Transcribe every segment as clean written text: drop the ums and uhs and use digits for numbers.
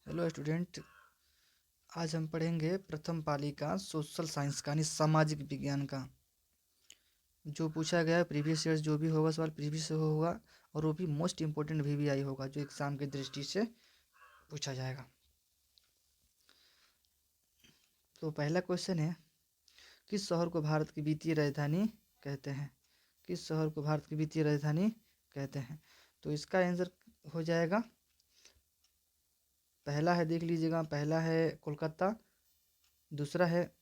Hello student, आज हम पढ़ेंगे प्रथम पाली का सोशल साइंस का यानी सामाजिक विज्ञान का। जो पूछा गया है प्रीवियस ईयर जो भी होगा सवाल प्रीवियस होगा और वो भी मोस्ट इम्पोर्टेंट VVI होगा जो एग्जाम की दृष्टि से पूछा जाएगा। तो पहला क्वेश्चन है, किस शहर को भारत की वित्तीय राजधानी कहते हैं? किस शहर को भारत की वित्तीय राजधानी कहते हैं? तो इसका आंसर हो जाएगा, पहला है देख लीजिएगा, पहला है कोलकाता, दूसरा है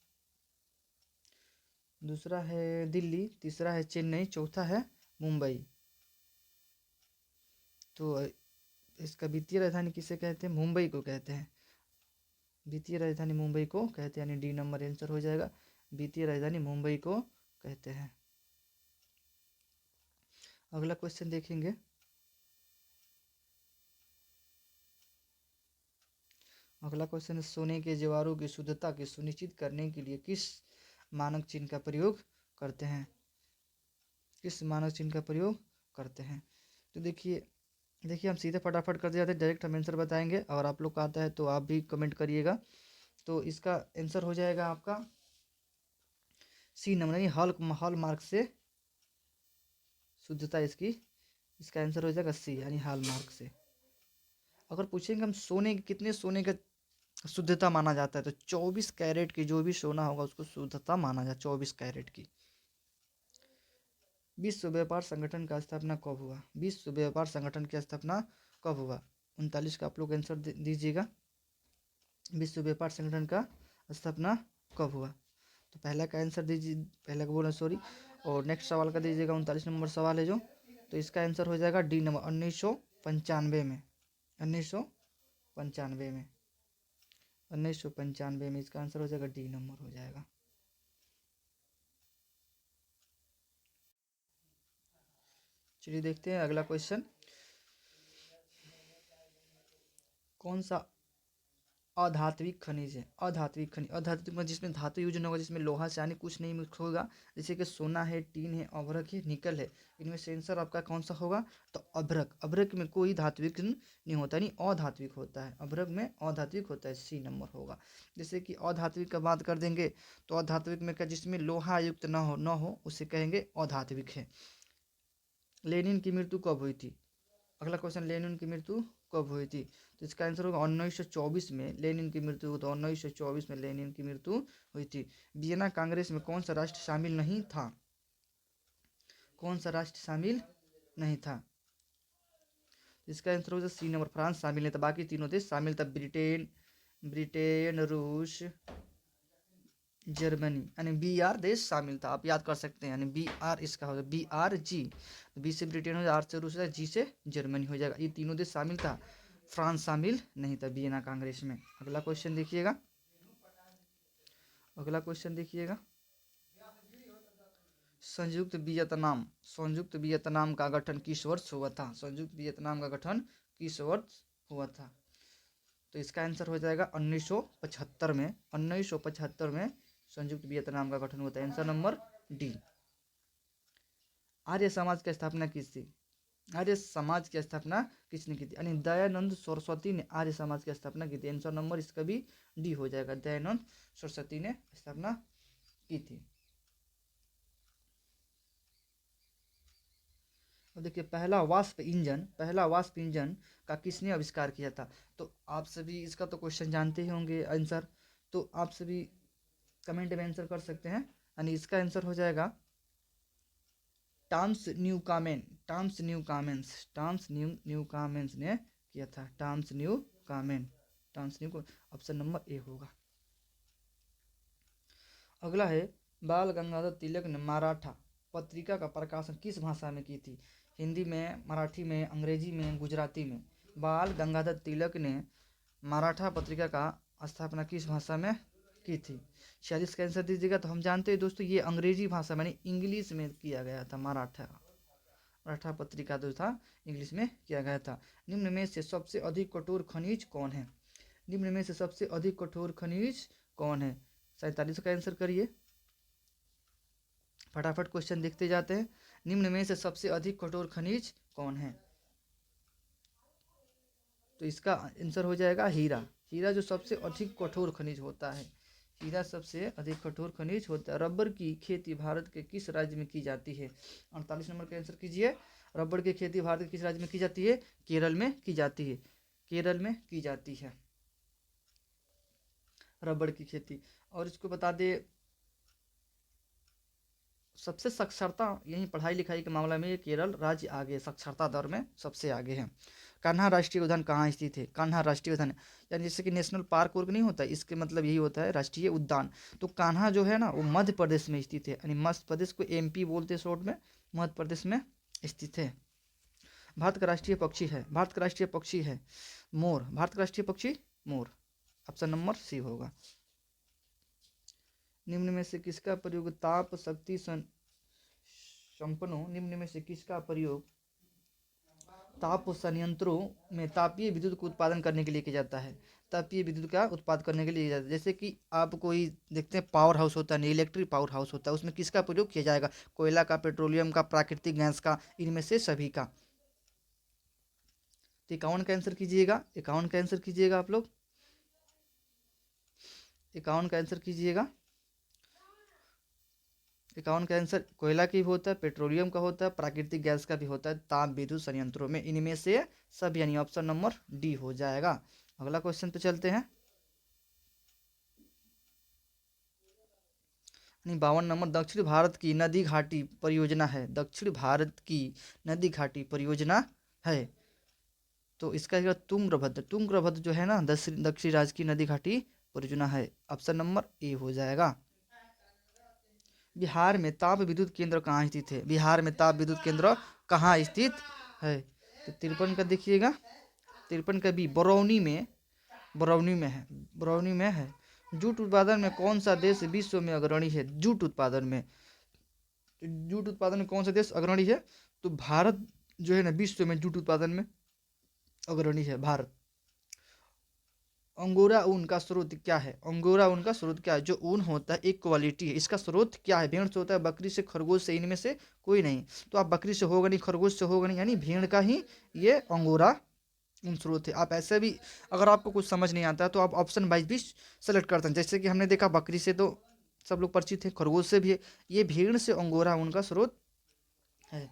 दिल्ली, तीसरा है चेन्नई, चौथा है मुंबई। तो इसका वित्तीय राजधानी किसे कहते हैं? मुंबई को कहते हैं। वित्तीय राजधानी मुंबई को कहते हैं, यानी डी नंबर आंसर हो जाएगा। वित्तीय राजधानी मुंबई को कहते हैं। अगला क्वेश्चन देखेंगे, अगला क्वेश्चन है, सोने के जवाहरों की शुद्धता की सुनिश्चित करने के लिए किस मानक चिन्ह का प्रयोग करते हैं? किस मानक चिन्ह का प्रयोग करते हैं? तो देखिए हम सीधे फटाफट कर जाते हैं, डायरेक्ट हम आंसर बताएंगे और आप लोग का आता है तो आप भी कमेंट करिएगा। तो इसका आंसर हो जाएगा आपका सी नंबर, यानी हॉल मार्क से शुद्धता इसका आंसर हो जाएगा सी, यानी हॉल मार्क से। अगर पूछेंगे हम सोने कितने सोने का शुद्धता माना जाता है, तो 24 कैरेट की जो भी सोना होगा उसको शुद्धता माना जाए, 24 कैरेट की। विश्व व्यापार संगठन का स्थापना कब हुआ? विश्व व्यापार संगठन की स्थापना कब हुआ? 39 का आप लोग आंसर दीजिएगा। विश्व व्यापार संगठन का स्थापना कब हुआ? तो पहला का आंसर दीजिए, पहला का बोला सॉरी, और नेक्स्ट सवाल का दीजिएगा। 39 नंबर सवाल है जो, तो इसका आंसर हो जाएगा डी नंबर, 1995 में। 1995 में 1995 में इसका आंसर हो जाएगा डी नंबर हो जाएगा। चलिए देखते हैं अगला क्वेश्चन, कौन सा अधात्विक खनिज है? अधात्विक खनिज, अधात्विक में जिसमें धातु यूज नहीं होगा, जिसमें लोहा से यानी कुछ नहीं मिक्स होगा, जैसे कि सोना है, टीन है, अभ्रक है, निकल है। इनमें से आंसर आपका कौन सा होगा? तो अभ्रक। अभ्रक में कोई धात्विक नहीं होता, नहीं अधात्विक होता है। अभ्रक में अधात्विक होता है, सी नंबर होगा। जैसे कि अधात्विक का बात कर देंगे तो अधात्विक में क्या, जिसमें लोहा युक्त न हो उसे कहेंगे अधात्विक है। लेनिन की मृत्यु कब हुई थी? अगला क्वेश्चन, लेनिन की मृत्यु कब हुई थी? तो इसका आंसर होगा 1924 में लेनिन की मृत्यु हुई। तो 1924 में लेनिन की मृत्यु हुई थी। वियना कांग्रेस में कौन सा राष्ट्र शामिल नहीं था? कौन सा राष्ट्र शामिल नहीं था? इसका आंसर होगा सी नंबर, फ्रांस शामिल नहीं था, बाकी तीनों देश शामिल था। ब्रिटेन, रूस, जर्मनी, यानी BR देश शामिल था। आप याद कर सकते हैं, यानी BR इसका होगा BRG। बी से ब्रिटेन हो जाएगा, आर से रूस हो जाएगा, जी से जर्मनी हो जाएगा। ये तीनों देश शामिल था, फ्रांस शामिल नहीं था वियना कांग्रेस में। अगला क्वेश्चन देखिएगा, अगला क्वेश्चन देखिएगा, संयुक्त वियतनाम का गठन किस वर्ष हुआ था? संयुक्त वियतनाम का गठन किस वर्ष हुआ था? तो इसका आंसर हो जाएगा 1975 में। 1975 में संयुक्त वियतनाम का गठन हुआ था, answer number D. Arya Samaj की स्थापना किस थी? आर्य समाज की स्थापना किसने की थी? यानी दयानंद सरस्वती ने आर्य समाज की स्थापना की थी, आंसर नंबर इसका भी डी हो जाएगा। दयानंद सरस्वती ने स्थापना की थी। अब देखिए, पहला वाष्प इंजन का किसने आविष्कार किया था? तो आप सभी इसका तो क्वेश्चन जानते ही होंगे आंसर, तो आप सभी कमेंट में आंसर कर सकते हैं। यानी इसका आंसर हो जाएगा टॉमस न्यूकामेंस ने किया था। ऑप्शन नंबर ए होगा। अगला है, बाल गंगाधर तिलक ने मराठा पत्रिका का प्रकाशन किस भाषा में की थी? हिंदी में, मराठी में, अंग्रेजी में, गुजराती में? बाल गंगाधर तिलक ने मराठा पत्रिका का स्थापना किस भाषा में की थी? 46 का आंसर दीजिएगा। तो हम जानते हैं दोस्तों, ये अंग्रेजी भाषा में, इंग्लिश में किया गया था। मराठा पत्रिका जो था इंग्लिश में किया गया था। निम्न में से सबसे अधिक कठोर खनिज कौन है? निम्न में से सबसे अधिक कठोर खनिज कौन है? 47 का आंसर करिए, फटाफट क्वेश्चन देखते जाते हैं। निम्न में से सबसे अधिक कठोर खनिज कौन है? तो इसका आंसर हो जाएगा हीरा। हीरा जो सबसे अधिक कठोर खनिज होता है, हीरा सबसे अधिक कठोर खनिज होता है। रबर की खेती भारत के किस राज्य में की जाती है? 48 नंबर का आंसर कीजिए। रबर की खेती भारत के किस राज्य में की जाती है? केरल में की जाती है, केरल में की जाती है रबर की खेती। और इसको बता दे, सबसे साक्षरता यही पढ़ाई लिखाई के मामले में केरल राज्य आगे, साक्षरता दर में सबसे आगे है। कान्हा राष्ट्रीय उद्यान कहाँ स्थित है? कान्हा राष्ट्रीय उद्यान यानी जैसे कि नेशनल पार्क वर्क नहीं होता, इसके मतलब यही होता है राष्ट्रीय उद्यान। तो कान्हा जो है ना वो मध्य प्रदेश में स्थित है, यानी मध्य प्रदेश को एमपी बोलते हैं शॉर्ट में, मध्य प्रदेश में स्थित है। भारत का राष्ट्रीय पक्षी है, भारत का राष्ट्रीय पक्षी है मोर, भारत का राष्ट्रीय पक्षी मोर। ऑप्शन नंबर सी होगा। निम्न में से किसका प्रयोग ताप शक्ति संपन्नों निम्न में से किसका प्रयोग ताप संयंत्रों में तापीय विद्युत को उत्पादन करने के लिए किया जाता है? तापीय विद्युत का उत्पादन करने के लिए किया जाता है। जैसे कि आप कोई देखते हैं पावर हाउस होता है, नहीं इलेक्ट्रिक पावर हाउस होता है, उसमें किसका प्रयोग किया जाएगा? कोयला का, पेट्रोलियम का, प्राकृतिक गैस का, इनमें से सभी का। तो 51 का आंसर कीजिएगा, 51 का आंसर कीजिएगा आप लोग, 51 का आंसर कीजिएगा। 51 का आंसर कोयला की भी होता है, पेट्रोलियम का होता है, प्राकृतिक गैस का भी होता है, ताप विद्युत संयंत्रों में, इनमें से सब, यानी ऑप्शन नंबर डी हो जाएगा। अगला क्वेश्चन पे चलते हैं। 52 नंबर, दक्षिण भारत की नदी घाटी परियोजना है, दक्षिण भारत की नदी घाटी परियोजना है। तो इसका क्या, तुंगभद्र, तुंगभद्र जो है ना दक्षिण राज्य की नदी घाटी परियोजना है। ऑप्शन नंबर ए हो जाएगा। बिहार में ताप विद्युत केंद्र कहाँ स्थित है? बिहार में ताप विद्युत केंद्र कहाँ स्थित है? तो 53 का देखिएगा, 53 का भी बरौनी में, बरौनी में है, बरौनी में है। जूट उत्पादन में कौन सा देश विश्व में अग्रणी है? जूट उत्पादन में, जूट उत्पादन में कौन सा देश अग्रणी है? तो भारत जो है ना विश्व में जूट उत्पादन में अग्रणी है, भारत। अंगोरा ऊन का स्रोत क्या है? अंगोरा ऊन का स्रोत क्या है? जो ऊन होता है एक क्वालिटी है, इसका स्रोत क्या है? भेड़ से होता है, बकरी से, खरगोश से, इनमें से कोई नहीं। तो आप बकरी से होगा नहीं, खरगोश से होगा नहीं, यानी भेड़ का ही ये अंगोरा ऊन स्रोत है। आप ऐसे भी, अगर आपको कुछ समझ नहीं आता तो आप ऑप्शन वाइज भी सेलेक्ट करते हैं। जैसे कि हमने देखा बकरी से तो सब लोग परिचित है, खरगोश से भी है, ये भेड़ से अंगोरा ऊन का स्रोत है।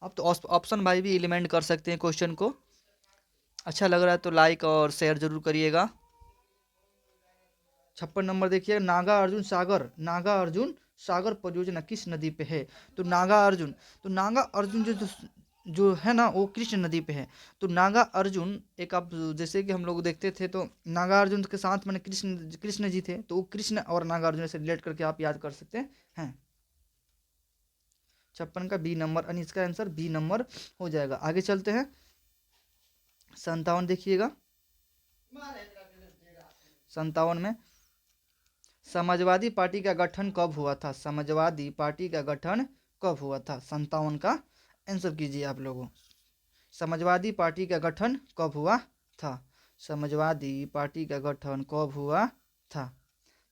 आप तो ऑप्शन वाइज भी एलिमेंट कर सकते हैं क्वेश्चन को। अच्छा लग रहा है तो लाइक और शेयर जरूर करिएगा। 56 नंबर देखिए, नागा अर्जुन सागर, नागा अर्जुन सागर परियोजना किस नदी पे है? तो नागा अर्जुन, तो नागा अर्जुन जो है ना वो कृष्ण नदी पे है। तो नागा अर्जुन एक, आप जैसे कि हम लोग देखते थे तो नागा अर्जुन के साथ मैंने कृष्ण कृष्ण जी थे, तो वो कृष्ण और नागा अर्जुन से रिलेट करके आप याद कर सकते हैं। 56 का बी नंबर, यानी इसका आंसर बी नंबर हो जाएगा। आगे चलते हैं। 57 देखिएगा, 57 में समाजवादी पार्टी का गठन कब हुआ था? समाजवादी पार्टी का गठन कब हुआ था? 57 का आंसर कीजिए आप लोगों। समाजवादी पार्टी का गठन कब हुआ था? समाजवादी पार्टी का गठन कब हुआ था?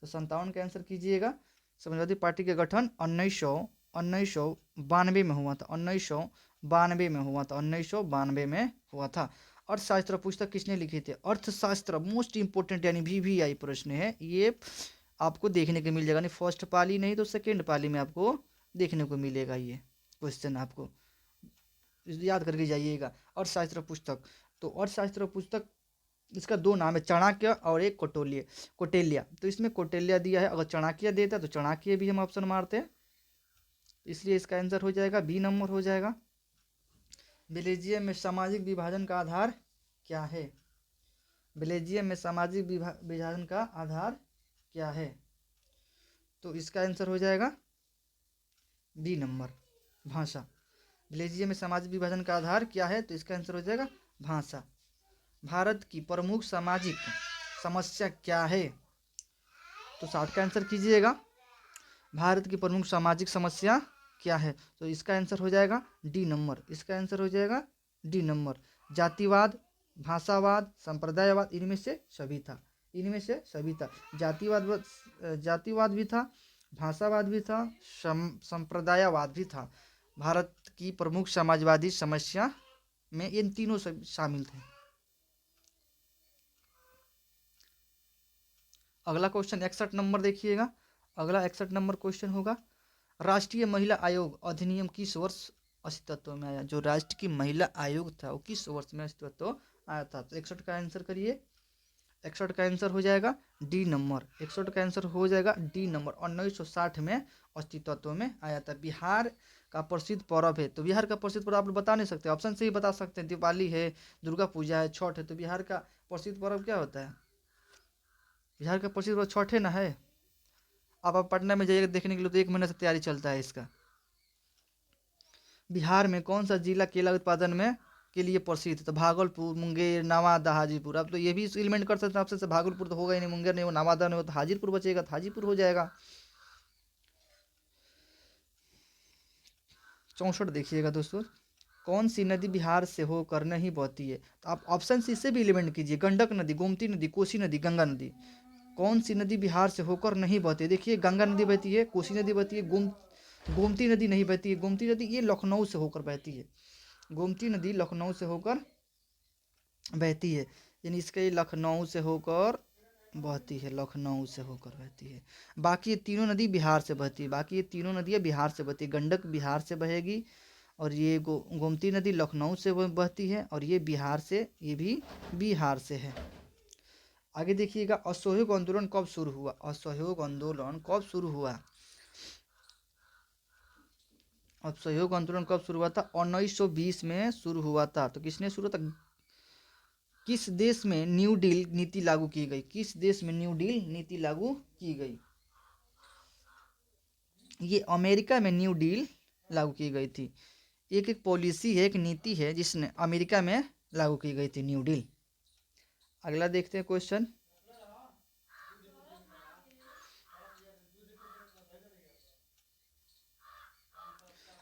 तो 57 का आंसर कीजिएगा। समाजवादी पार्टी का गठन 1992 में हुआ था, 1992 में हुआ था, 1992 में हुआ था। अर्थशास्त्र पुस्तक किसने लिखी थी? अर्थशास्त्र मोस्ट इंपोर्टेंट, यानी VVI प्रश्न है ये, आपको देखने को मिल जाएगा, नहीं फर्स्ट पाली नहीं तो सेकेंड पाली में आपको देखने को मिलेगा ये क्वेश्चन, आपको याद करके जाइएगा। अर्थशास्त्र पुस्तक, तो अर्थशास्त्र पुस्तक इसका दो नाम है, चाणक्य और एक कौटिल्य। तो इसमें कौटिल्य दिया है, अगर चाणक्य देता तो चाणक्य भी हम ऑप्शन मारते हैं, इसलिए इसका आंसर हो जाएगा बी नंबर हो जाएगा। बेल्जियम में सामाजिक विभाजन का आधार क्या है? बेल्जियम में सामाजिक विभाजन का आधार क्या है? तो इसका आंसर हो जाएगा बी नंबर, भाषा। बेल्जियम में सामाजिक विभाजन का आधार क्या है? तो इसका आंसर हो जाएगा भाषा। भारत की प्रमुख सामाजिक समस्या क्या है? तो 60 का आंसर कीजिएगा। भारत की प्रमुख सामाजिक समस्या क्या है? तो इसका आंसर हो जाएगा डी नंबर, इसका आंसर हो जाएगा डी नंबर। जातिवाद, भाषावाद, संप्रदायवाद, इनमें से सभी था, इनमें से सभी था। जातिवाद भी था, भाषावाद भी था, संप्रदायवाद भी था। भारत की प्रमुख समाजवादी समस्या में इन तीनों शामिल थे। अगला क्वेश्चन 61 नंबर देखिएगा। अगला 61 नंबर क्वेश्चन होगा, राष्ट्रीय महिला आयोग अधिनियम किस वर्ष अस्तित्व में आया? जो राष्ट्रीय महिला आयोग था वो किस वर्ष में अस्तित्व आया था? तो 61 का आंसर करिए। 61 का आंसर हो जाएगा डी नंबर। 61 का आंसर हो जाएगा डी नंबर। 1960 में अस्तित्व में आया था। बिहार का प्रसिद्ध पर्व है, तो बिहार का प्रसिद्ध पर्व आप लोग बता नहीं सकते, ऑप्शन से ही बता सकते हैं। दिवाली है, दुर्गा पूजा है, छठ है, तो बिहार का प्रसिद्ध पर्व क्या होता है? बिहार का प्रसिद्ध पर्व छठ है ना है। अब आप पटना में जाइएगा देखने के लिए तो 1 महीने से तैयारी चलता है इसका। बिहार में कौन सा जिला केला उत्पादन में के लिए प्रसिद्ध है? तो भागलपुर, मुंगेर, नवादा, हाजीपुर। अब तो ये भी एलिमेंट कर सकते हैं आपसे, भागलपुर तो होगा ही नहीं, मुंगेर नहीं हो, नवादा नहीं हो, तो हाजीपुर बचेगा, तो हाजीपुर हो जाएगा। 64 देखिएगा दोस्तों, कौन सी नदी बिहार से होकर नहीं बहती है? तो आप ऑप्शन सी से भी एलिमेंट कीजिए, गंडक नदी, गोमती नदी, कोसी नदी, गंगा नदी। कौन सी नदी बिहार से होकर नहीं बहती है? देखिए, गंगा नदी बहती है, कोसी नदी बहती है, गोमती नदी नहीं बहती है। गोमती नदी ये लखनऊ से होकर बहती है। गोमती नदी लखनऊ से होकर बहती है, यानी इसका ये लखनऊ से होकर बहती है, लखनऊ से होकर बहती है। बाकी ये तीनों नदी बिहार से बहती है, बाकी ये तीनों नदियाँ बिहार से बहती है। गंडक बिहार से बहेगी, और ये गोमती नदी लखनऊ से बहती है, और ये बिहार से, ये भी बिहार से है। आगे देखिएगा, असहयोग आंदोलन कब शुरू हुआ? असहयोग आंदोलन कब शुरू हुआ? असहयोग आंदोलन कब शुरू हुआ था? 1920 में शुरू हुआ था। तो किसने शुरू था? किस देश में न्यू डील नीति लागू की गई? किस देश में न्यू डील नीति लागू की गई? ये अमेरिका में न्यू डील लागू की गई थी। एक एक पॉलिसी है, एक नीति है जिसने अमेरिका में लागू की गई थी, न्यू डील। अगला देखते हैं क्वेश्चन।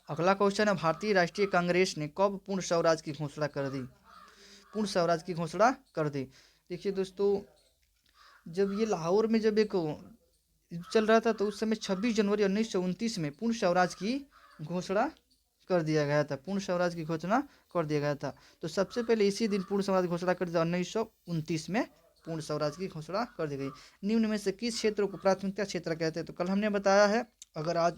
अगला क्वेश्चन है, भारतीय राष्ट्रीय कांग्रेस ने कब पूर्ण स्वराज की घोषणा कर दी? पूर्ण स्वराज की घोषणा कर दी। देखिए दोस्तों, जब ये लाहौर में जब एक चल रहा था, तो उस समय 26 जनवरी 1929 में पूर्ण स्वराज की घोषणा कर दिया गया था। पूर्ण स्वराज की घोषणा कर दिया गया था। तो सबसे पहले इसी दिन पूर्ण स्वराज की घोषणा कर दी, 1929 में पूर्ण स्वराज की घोषणा कर दी गई। निम्न में से किस क्षेत्र को प्राथमिकता क्षेत्र कहते हैं? तो कल हमने बताया है, अगर आज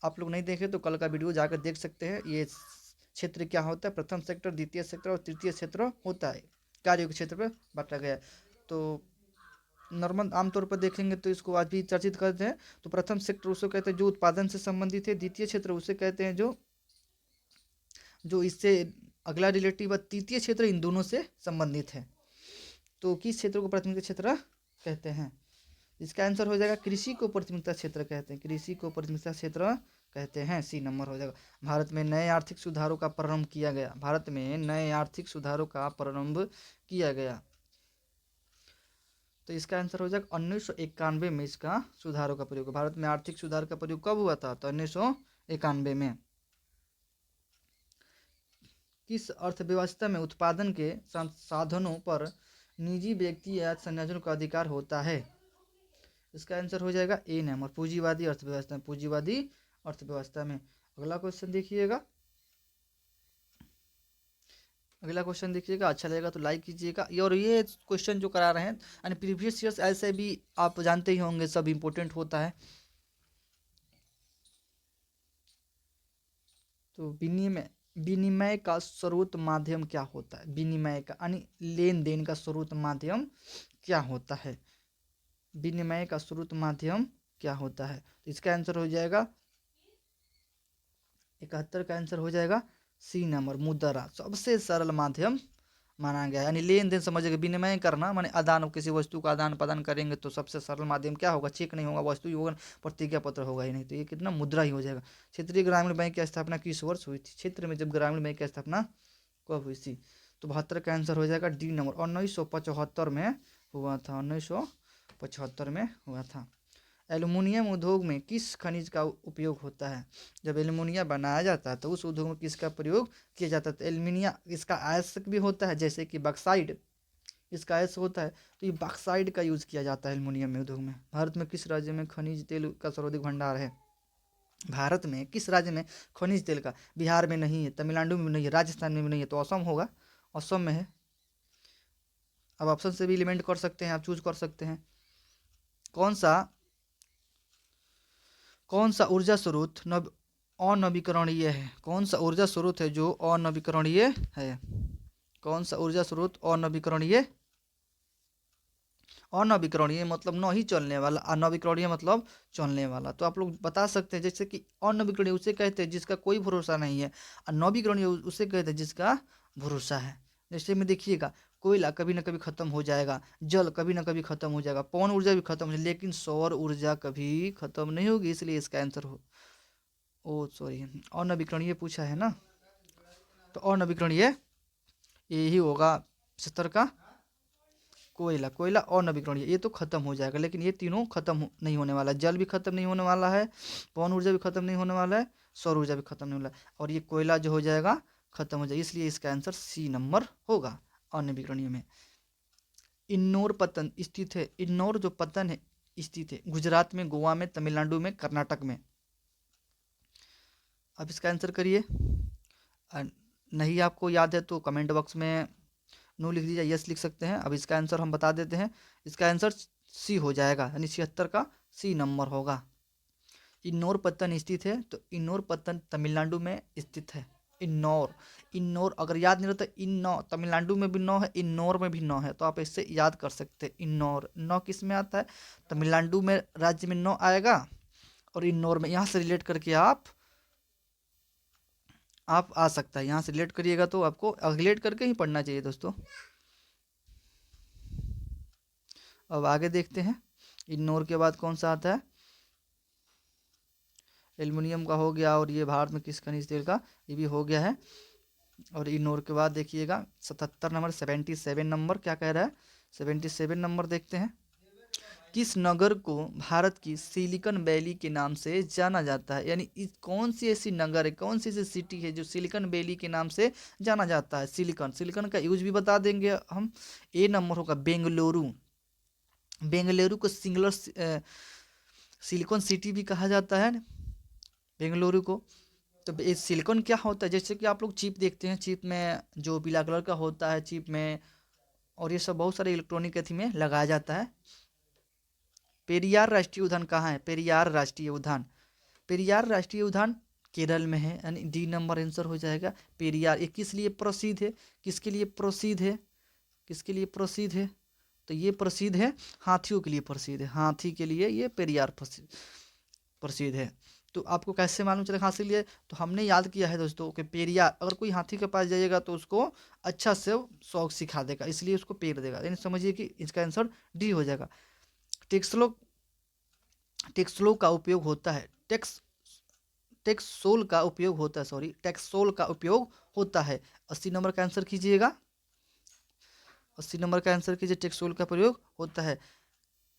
आप लोग नहीं देखे तो कल का वीडियो जाकर देख सकते हैं। ये क्षेत्र क्या होता है? प्रथम सेक्टर, द्वितीय सेक्टर और तृतीय क्षेत्र होता है, कार्य के क्षेत्र पर बांटा गया है। तो नॉर्मल आमतौर पर देखेंगे तो इसको आज भी चर्चित करते हैं। तो प्रथम सेक्टर उसे कहते हैं जो उत्पादन से संबंधित है, द्वितीय क्षेत्र उसे कहते हैं जो जो इससे अगला रिलेटिव, तृतीय क्षेत्र इन दोनों से संबंधित है। तो किस क्षेत्र को प्राथमिकता क्षेत्र कहते हैं? इसका आंसर हो जाएगा कृषि को प्राथमिकता क्षेत्र कहते हैं। कृषि को प्राथमिकता क्षेत्र कहते हैं, सी नंबर हो जाएगा। भारत में नए आर्थिक सुधारों का प्रारंभ किया गया। भारत में नए आर्थिक सुधारों का प्रारंभ किया गया। तो इसका आंसर हो जाएगा 1991 में इसका सुधारों का प्रयोग। भारत में आर्थिक सुधार का प्रयोग कब हुआ था? तो 1991 में। किस अर्थव्यवस्था में उत्पादन के साधनों पर निजी व्यक्ति या संयोजन का अधिकार होता है? इसका आंसर हो जाएगा ए नंबर, पूंजीवादी अर्थव्यवस्था में। पूंजीवादी अर्थव्यवस्था में। अगला क्वेश्चन देखिएगा। अगला क्वेश्चन देखिएगा, अच्छा लगेगा तो लाइक कीजिएगा। और ये क्वेश्चन जो करा रहे हैं यानी प्रीवियस ईयर्स ऐसे भी आप जानते ही होंगे, सब इम्पोर्टेंट होता है। तो विनिमय का स्रोत माध्यम क्या होता है? विनिमय का यानी लेन देन का स्रोत माध्यम क्या होता है? विनिमय का स्रोत माध्यम क्या होता है? तो इसका आंसर हो जाएगा 71 का आंसर हो जाएगा सी नंबर, मुद्रा। सबसे सरल माध्यम माना गया है। यानी लेन देन समझिएगा, विनिमय करना माने आदान, किसी वस्तु का आदान प्रदान करेंगे तो सबसे सरल माध्यम क्या होगा? चेक नहीं होगा, वस्तु ही होगा, प्रतिज्ञा पत्र होगा ही नहीं, तो ये कितना मुद्रा ही हो जाएगा। क्षेत्रीय ग्रामीण बैंक की स्थापना किस वर्ष हुई थी? क्षेत्र में जब ग्रामीण बैंक की स्थापना कब हुई थी? तो 72 का आंसर हो जाएगा डी नंबर, 1975 में हुआ था। 1975 में हुआ था। एल्युमिनियम उद्योग में किस खनिज का उपयोग होता है? जब एल्युमिनियम बनाया जाता है तो उस उद्योग में किसका प्रयोग किया जाता है? तो एल्युमिनियम, इसका अयस्क भी होता है, जैसे कि बक्साइड, इसका अयस्क होता है, तो ये बक्साइड का यूज़ किया जाता है एल्युमिनियम में उद्योग में। भारत में किस राज्य में खनिज तेल का सर्वाधिक भंडार है? भारत में किस राज्य में खनिज तेल का? बिहार में नहीं है, तमिलनाडु में नहीं है, राजस्थान में भी नहीं है, तो असम होगा, असम में है। अब ऑप्शन से भी एलिमेंट कर सकते हैं, आप चूज कर सकते हैं कौन सा ऊर्जा स्रोत अनवीकरणीय है? कौन सा ऊर्जा स्रोत है जो अनवीकरणीय है? कौन सा ऊर्जा स्रोत अनवीकरणीय? अनवीकरणीय मतलब न ही चलने वाला, अनवीकरणीय मतलब चलने वाला। तो आप लोग बता सकते हैं जैसे कि अनवीकरणीय उसे कहते हैं जिसका कोई भरोसा नहीं है, और नवीकरणीय उसे कहते हैं जिसका भरोसा है। जैसे में देखिएगा, कोयला कभी ना कभी खत्म हो जाएगा, जल कभी ना कभी खत्म हो जाएगा, पवन ऊर्जा भी खत्म हो जाएगी, लेकिन सौर ऊर्जा कभी खत्म नहीं होगी। इसलिए इसका आंसर हो, ओ सॉरी, अनवीकरणीय पूछा है ना, तो अनवीकरणीय यही होगा 70 का। कोयला, कोयला और नवीकरणीय ये तो खत्म हो जाएगा, लेकिन ये तीनों नहीं होने वाला है। जल भी खत्म नहीं होने वाला है, पवन ऊर्जा भी खत्म नहीं होने वाला है, सौर ऊर्जा भी खत्म नहीं होने वाला है, और ये कोयला जो हो जाएगा खत्म हो जाएगा। इसलिए इसका आंसर सी नंबर होगा अनवीकरणीय में। इन्नौर पतन स्थित है, इन्नौर जो पतन है स्थित है गुजरात में, गोवा में, तमिलनाडु में, कर्नाटक में। अब इसका आंसर करिए। नहीं आपको याद है तो कमेंट बॉक्स में नो लिख दीजिए, यस लिख सकते हैं। अब इसका आंसर हम बता देते हैं, इसका आंसर सी हो जाएगा, यानी 76 का सी नंबर होगा। इन्नौर पत्तन स्थित है, तो इन्नौर पत्तन तमिलनाडु में स्थित है। इन्नौर, इन्नौर अगर याद नहीं रहता, इन्नौर तमिलनाडु में भी 9 है, इन्नौर में भी 9 है, तो आप इससे याद कर सकते हैं। इन्नौर, 9 किस में आता है? तमिलनाडु में, राज्य में 9 आएगा, और इन्नौर में। यहाँ से रिलेट करके आप आ सकता है, यहाँ से रिलेट करिएगा तो आपको रिलेट करके ही पढ़ना चाहिए दोस्तों। अब आगे देखते हैं, इग्नोर के बाद कौन सा आता है? एल्युमिनियम का हो गया, और ये भारत में किस खनिज तेल का, ये भी हो गया है। और इग्नोर के बाद देखिएगा 77 नंबर, 77 नंबर क्या कह रहा है? 77 नंबर देखते हैं। किस नगर को भारत की सिलिकॉन वैली के नाम से जाना जाता है? यानी कौन सी ऐसी नगर है, कौन सी ऐसी सिटी है जो सिलिकॉन वैली के नाम से जाना जाता है? सिलिकॉन, सिलिकॉन का यूज भी बता देंगे हम। ए नंबर होगा बेंगलुरु। बेंगलुरु को सिंगुलर सिलिकॉन सिटी भी कहा जाता है बेंगलुरु को। तो ये सिलिकॉन क्या होता है? जैसे कि आप लोग चिप देखते हैं, चिप में जो पीला कलर का होता है चिप में, और ये सब बहुत सारे इलेक्ट्रॉनिक अथी में लगाया जाता है। पेरियार राष्ट्रीय उद्यान कहाँ है? पेरियार राष्ट्रीय उद्यान, पेरियार राष्ट्रीय उद्यान केरल में है, यानी डी नंबर आंसर हो जाएगा। पेरियार ये किस लिए प्रसिद्ध है? किसके लिए प्रसिद्ध है? किसके लिए प्रसिद्ध है? तो ये प्रसिद्ध है हाथियों के लिए प्रसिद्ध है, हाथी के लिए ये पेरियार प्रसिद्ध है। तो आपको कैसे मालूम चलेगा हाथी लिए? तो हमने याद किया है दोस्तों कि पेरियार, अगर कोई हाथी के पास जाइएगा तो उसको अच्छा से शौक सिखा देगा, इसलिए उसको पेर देगा। यानी समझिए कि इसका आंसर डी हो जाएगा। टेक्सलो, टेक्सलो का उपयोग होता है, टेक्सोल का उपयोग होता है, सॉरी टेक्सोल का उपयोग होता है। 80 नंबर का आंसर कीजिएगा, 80 नंबर का आंसर कीजिए। टेक्सोल का प्रयोग होता है,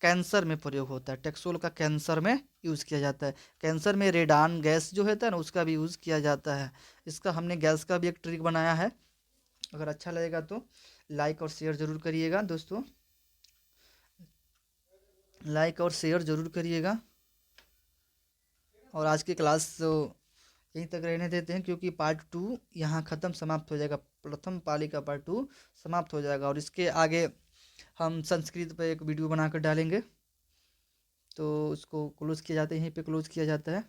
कैंसर में प्रयोग होता है। टेक्सोल का कैंसर में यूज़ किया जाता है। कैंसर में रेडान गैस जो होता है ना, उसका भी यूज़ किया जाता है। इसका हमने गैस का भी एक ट्रिक बनाया है, अगर अच्छा लगेगा तो लाइक और शेयर ज़रूर करिएगा दोस्तों, लाइक और शेयर ज़रूर करिएगा। और आज की क्लास तो यहीं तक रहने देते हैं, क्योंकि पार्ट 2 यहाँ ख़त्म समाप्त हो जाएगा। प्रथम पाली का पार्ट 2 समाप्त हो जाएगा, और इसके आगे हम संस्कृत पर एक वीडियो बनाकर डालेंगे। तो उसको क्लोज़ किया जाता है, यहीं पे क्लोज़ किया जाता है।